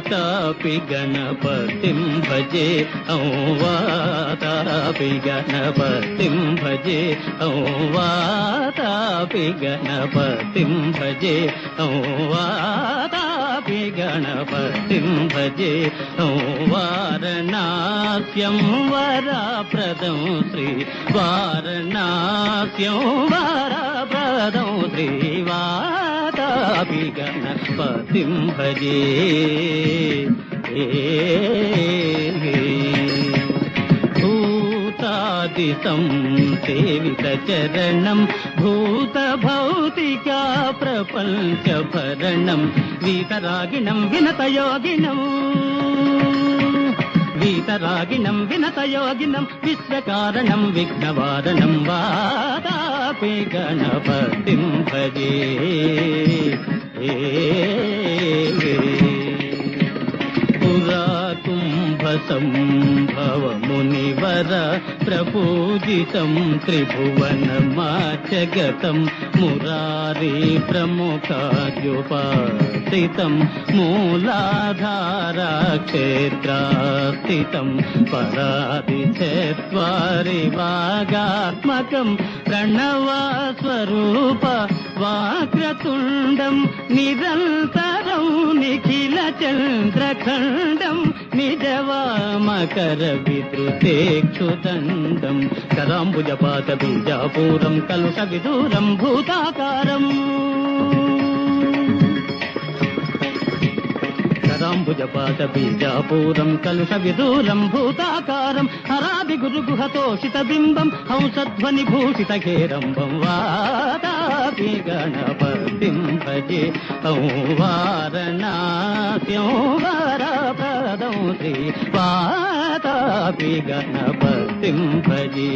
वातापि गणपतिं भजे वातापि गणपतिं भजे वातापि गणपतिं भजे वातापि गणपतिं भजे वारणास्यं वरप्रदं श्री वारणास्यं वरप्रदं श्री वातापि गणपतिं भजे भूतादितं सेवितचरणं भूतभौतिका प्रपञ्चभरणं वीतरागिणं विनतयोगिनं वीतरागिणं विनतयोगिनं विश्वकारणं विघ्नवारणं वातापि गणपतिं भजे पुराकुम्भसम्भव मुनिवर प्रपूजितं त्रिभुवनमाचगतं मुरारी प्रमुखाद्युपासितं मूलाधाराक्षेत्रास्थितं परादिचत्वारि वागात्मकं प्रणवस्वरूप वाक्रतुण्डं निरन्तरं निखिलचन्द्रखण्डं निजवामकरविद्रुतेक्षुदण्डं कराम्बुजपातबीजापूरं कलुषविदूरं भूताकारम् कराम्बुजपातबीजापूरं कलुषविदूरं भूताकारं हरादिगुरुगुहतोषितबिम्बं हंसध्वनिभूषितघेरम्बं वातापि गणपतिं भजे वारणास्यं वरप्रदं श्री वातापि गणपतिं भजे